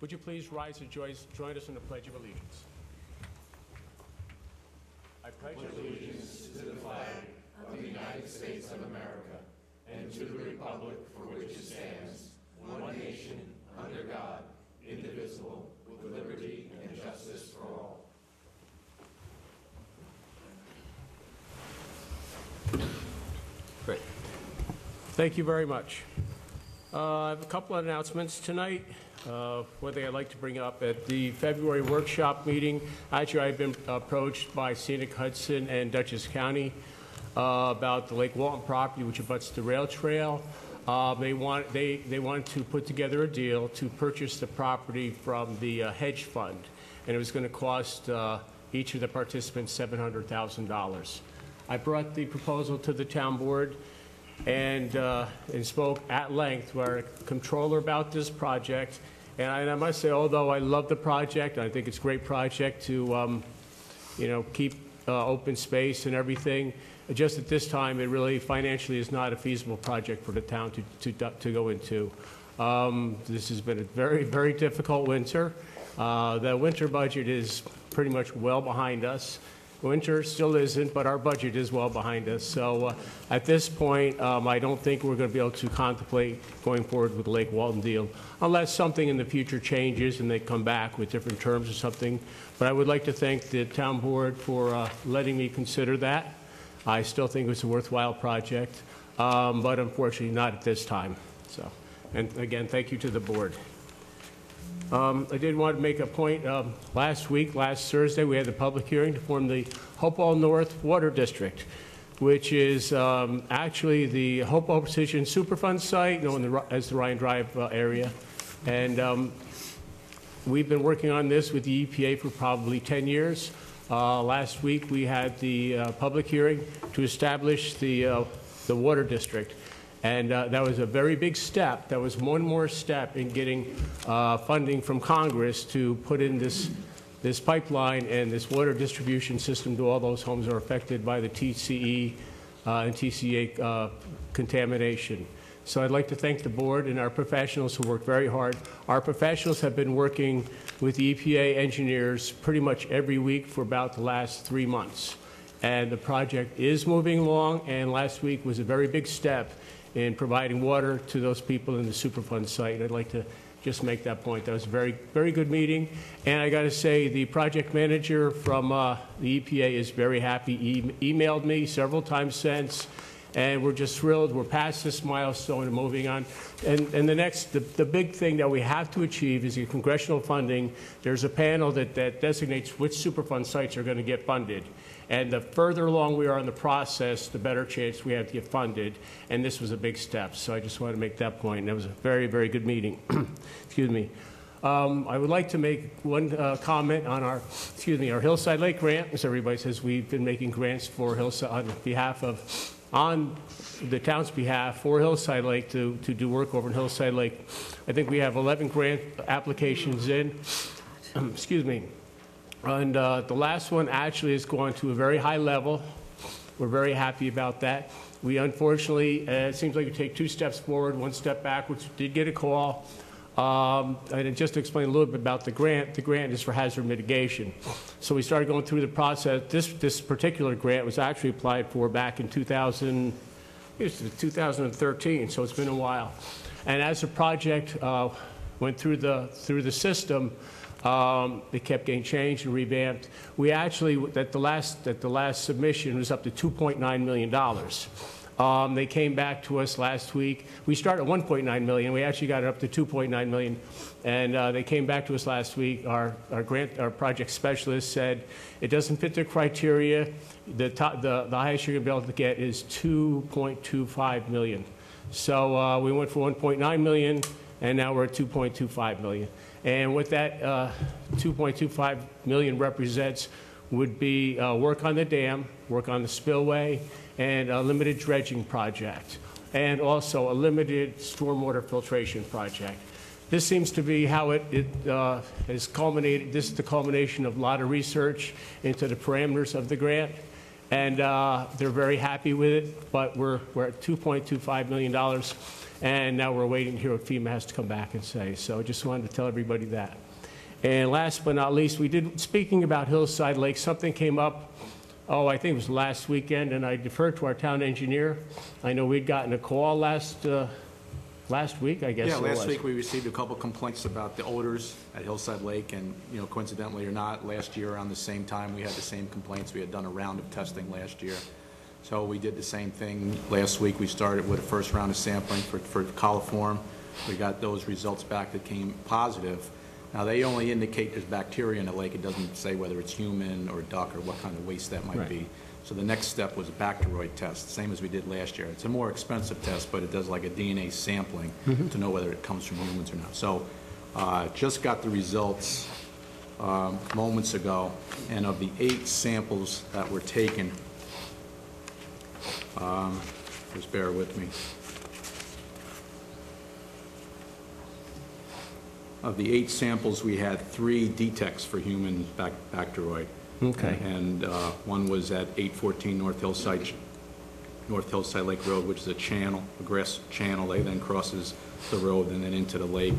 Would you please rise and join us in the Pledge of Allegiance? I pledge allegiance to the flag of the United States of America and to the republic for which it stands, one nation, under God, indivisible, with liberty and justice for all. Great. Thank you very much. I have a couple of announcements tonight. One thing I'd like to bring up at the February workshop meeting, actually I've been approached by Scenic Hudson and Dutchess County about the Lake Walton property, which abuts the rail trail. They want to put together a deal to purchase the property from the hedge fund, and it was going to cost each of the participants $700,000. I brought the proposal to the town board and spoke at length with our controller about this project. And I must say, although I love the project, I think it's a great project to, keep open space and everything. Just at this time, it really financially is not a feasible project for the town to go into. This has been a very, very difficult winter. The winter budget is pretty much well behind us. Winter still isn't, but our budget is well behind us. So at this point, I don't think we're going to be able to contemplate going forward with the Lake Walton deal, unless something in the future changes and they come back with different terms or something. But I would like to thank the town board for letting me consider that. I still think it's a worthwhile project, but unfortunately not at this time. So, and again, thank you to the board. I did want to make a point. Last Thursday, we had the public hearing to form the Hopewell North Water District, which is actually the Hopewell Precision Superfund site, known as the Ryan Drive area. And we've been working on this with the EPA for probably 10 years. Last week, we had the public hearing to establish the water district. And that was a very big step. That was one more step in getting funding from Congress to put in this pipeline and this water distribution system to all those homes that are affected by the TCE and TCA contamination. So I'd like to thank the board and our professionals who worked very hard. Our professionals have been working with the EPA engineers pretty much every week for about the last 3 months. And the project is moving along, and last week was a very big step in providing water to those people in the Superfund site. I'd like to just make that point. That was a very, very good meeting. And I got to say, the project manager from the EPA is very happy. He emailed me several times since, and we're just thrilled. We're past this milestone and moving on. And the big thing that we have to achieve is the congressional funding. There's a panel that designates which Superfund sites are going to get funded. And the further along we are in the process, the better chance we have to get funded. And this was a big step. So I just wanted to make that point. And it was a very, very good meeting. Excuse me. I would like to make one comment on our Hillside Lake grant. As everybody says, we've been making grants for Hillside on the town's behalf for Hillside Lake to do work over in Hillside Lake. I think we have 11 grant applications in. Excuse me. And the last one actually is going to a very high level. We're very happy about that. We unfortunately, it seems like we take 2 steps forward, 1 step backwards. Did get a call. And just to explain a little bit about the grant is for hazard mitigation. So we started going through the process. This particular grant was actually applied for back in 2013, so it's been a while. And as the project went through the system, it kept getting changed and revamped. We actually, at the last submission, was up to $2.9 million. They came back to us last week. We started at $1.9 million. We actually got it up to $2.9 million. And they came back to us last week. Our project specialist said it doesn't fit the criteria. The highest you're going to be able to get is $2.25 million. So we went for $1.9 million, and now we're at $2.25 million. And what that $2.25 million represents would be work on the dam, work on the spillway, and a limited dredging project, and also a limited stormwater filtration project. This seems to be how it has culminated. This is the culmination of a lot of research into the parameters of the grant, and they're very happy with it, but we're at $2.25 million. And now we're waiting to hear what FEMA has to come back and say. So I just wanted to tell everybody that. And last but not least, speaking about Hillside Lake, something came up, I think it was last weekend, and I deferred to our town engineer. I know we'd gotten a call last week, I guess. Yeah, last week we received a couple complaints about the odors at Hillside Lake, and coincidentally or not, last year around the same time we had the same complaints. We had done a round of testing last year, so we did the same thing last week. We started with a first round of sampling for coliform. We got those results back that came positive. Now they only indicate there's bacteria in the lake. It doesn't say whether it's human or duck or what kind of waste that might be. So the next step was a bacteroid test, same as we did last year. It's a more expensive test, but it does like a DNA sampling to know whether it comes from humans or not. So just got the results moments ago, and of the 8 samples that were taken, just bear with me. Of the 8 samples, we had 3 detects for human bacteroid. Okay. And one was at 814 North Hillside Lake Road, which is a channel, a grass channel. They then crosses the road and then into the lake.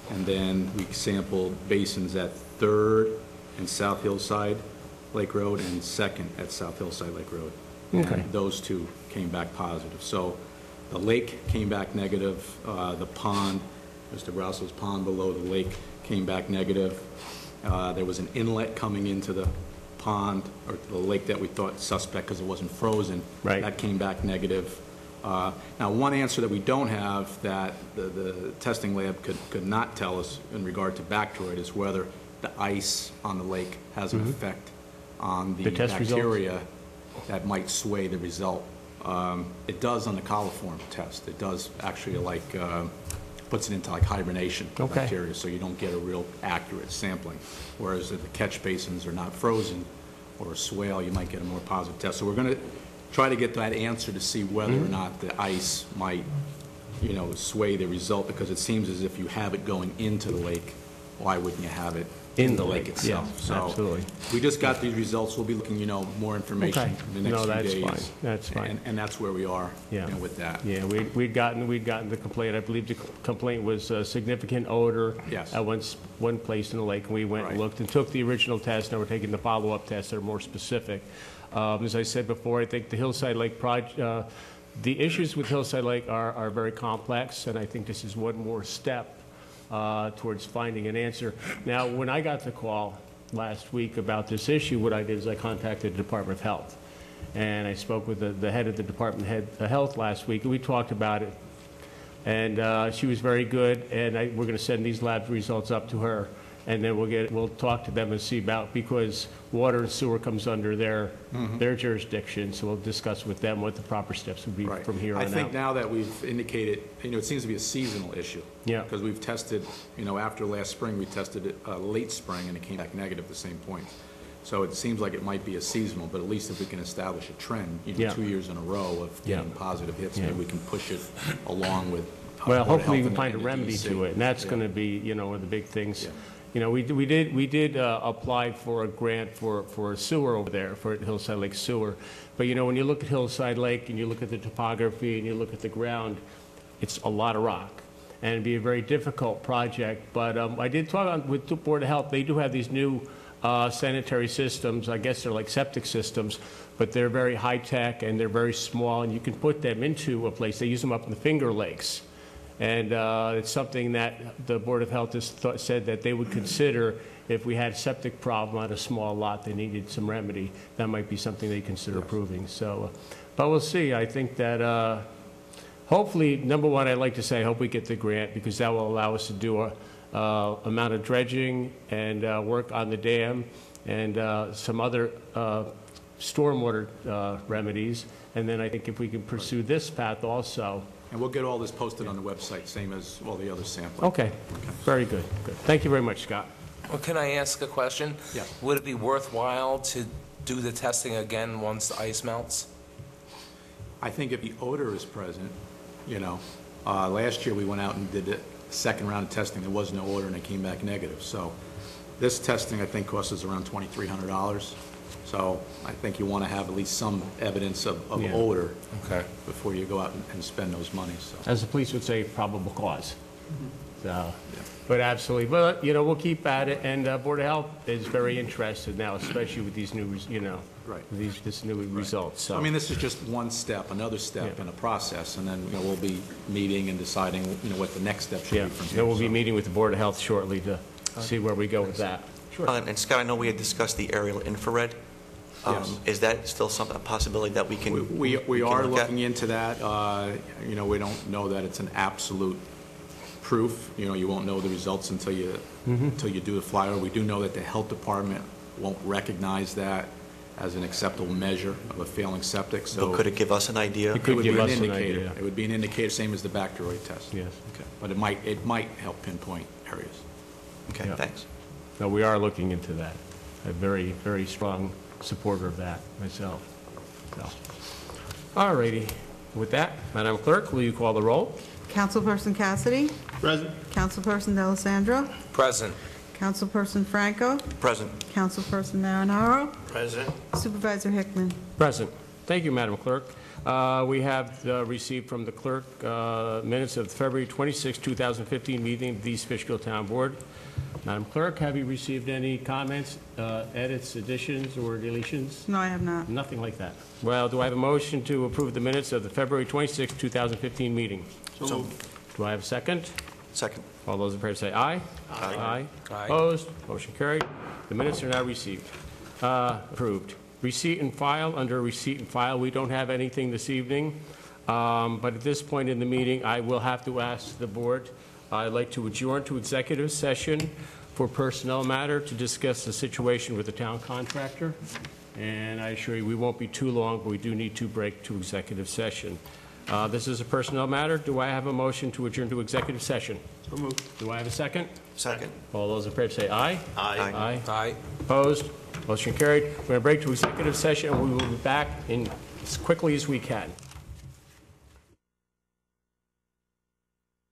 And then we sampled basins at 3rd and South Hillside Lake Road and 2nd at South Hillside Lake Road. Okay. And those 2 came back positive. So the lake came back negative. The pond, Mr. Brasso's pond below the lake, came back negative. There was an inlet coming into the pond or the lake that we thought suspect because it wasn't frozen. Right. That came back negative. Now, one answer that we don't have that the testing lab could not tell us in regard to bacteroid is whether the ice on the lake has an effect on the bacteria that might sway the result. It does on the coliform test. It does actually puts it into like hibernation bacteria, so you don't get a real accurate sampling. Whereas if the catch basins are not frozen or a swale, you might get a more positive test. So we're going to try to get that answer to see whether or not the ice might, sway the result, because it seems as if you have it going into the lake, why wouldn't you have it in the lake itself? Yeah, so absolutely. We just got these results. We'll be looking, more information in the next few days. No, that's fine. That's fine. And that's where we are with that. Yeah, we'd gotten the complaint. I believe the complaint was significant odor at one place in the lake. And we went and looked and took the original test. Now we're taking the follow-up tests that are more specific. As I said before, I think the Hillside Lake project, the issues with Hillside Lake are very complex, and I think this is one more step towards finding an answer. Now, when I got the call last week about this issue, what I did is I contacted the Department of Health. And I spoke with the head of the Department of Health last week, and we talked about it. And she was very good, and we're going to send these lab results up to her. And then we'll talk to them and see about, because water and sewer comes under their jurisdiction, so we'll discuss with them what the proper steps would be from here on out. I think now that we've indicated, it seems to be a seasonal issue. Yeah. Because we've tested, after last spring, we tested it late spring, and it came back negative at the same point. So it seems like it might be a seasonal, but at least if we can establish a trend, 2 years in a row of getting positive hits, maybe we can push it along with. Well, hopefully we can find a remedy to it, and that's going to be, one of the big things. Yeah. We did apply for a grant for a sewer over there, for Hillside Lake sewer. But when you look at Hillside Lake and you look at the topography and you look at the ground, it's a lot of rock. And it'd be a very difficult project. But I did talk with the Board of Health. They do have these new sanitary systems. I guess they're like septic systems, but they're very high-tech and they're very small, and you can put them into a place. They use them up in the Finger Lakes. And it's something that the Board of Health has said that they would consider if we had a septic problem on a small lot that needed some remedy. That might be something they consider approving. So, but we'll see. I think that hopefully, number one, I'd like to say I hope we get the grant, because that will allow us to do a amount of dredging and work on the dam and some other stormwater remedies. And then I think if we can pursue this path also. And we'll get all this posted on the website, same as all the other sampling. Okay. Very good. Good. Thank you very much, Scott. Well, can I ask a question? Yes. Would it be worthwhile to do the testing again once the ice melts? I think if the odor is present, last year we went out and did the second round of testing. There was no odor, and it came back negative. So this testing, I think, costs us around $2,300. So I think you want to have at least some evidence of Yeah. odor Okay. before you go out and spend those monies, so. As the police would say, probable cause. So, but absolutely, but, we'll keep at it, and Board of Health is very interested now, especially with these new, Right. with this new results, so. I mean, this is just one step, another step Yeah. in a process, and then, we'll be meeting and deciding, what the next step should Yeah, be from then here. we'll be so. meeting with the Board of Health shortly to see where we go with that. Sure. And Scott, I know we had discussed the aerial infrared. Yes. Is that still a possibility that we can? We can are look at? looking into that. We don't know that it's an absolute proof. You won't know the results until you do the flyer. We do know that the health department won't recognize that as an acceptable measure of a failing septic, so. But could it give us an idea? It could would be give an us an indicator. idea. It would be an indicator, same as the bacteroid test. Yes. Okay. But it might help pinpoint areas. Okay, Yeah. thanks. No, we are looking into that. I'm very, very strong supporter of that myself. So. All righty. With that, Madam Clerk, will you call the roll? Councilperson Cassidy? Present. Councilperson D'Alessandro? Present. Councilperson Franco? Present. Councilperson Marinaro? Present. Supervisor Hickman? Present. Thank you, Madam Clerk. We have received from the clerk minutes of the February 26, 2015 meeting of the East Fishkill Town Board. Madam Clerk, have you received any comments, edits, additions, or deletions? No, I have not. Nothing like that. Well, do I have a motion to approve the minutes of the February 26, 2015 meeting? So, Do I have a second? second. All those in favor say aye. Aye. Aye. Opposed? Motion carried. The minutes are now received. Approved. Receipt and file. Under receipt and file, we don't have anything this evening. But at this point in the meeting, I will have to ask the board, I'd like to adjourn to executive session for personnel matter to discuss the situation with the town contractor. And I assure you, we won't be too long, but we do need to break to executive session. This is a personnel matter. Do I have a motion to adjourn to executive session? So moved. Do I have a second? Second. All those in favor say aye. Aye. Aye. Opposed? Motion carried. We're going to break to executive session, and we will be back in as quickly as we can.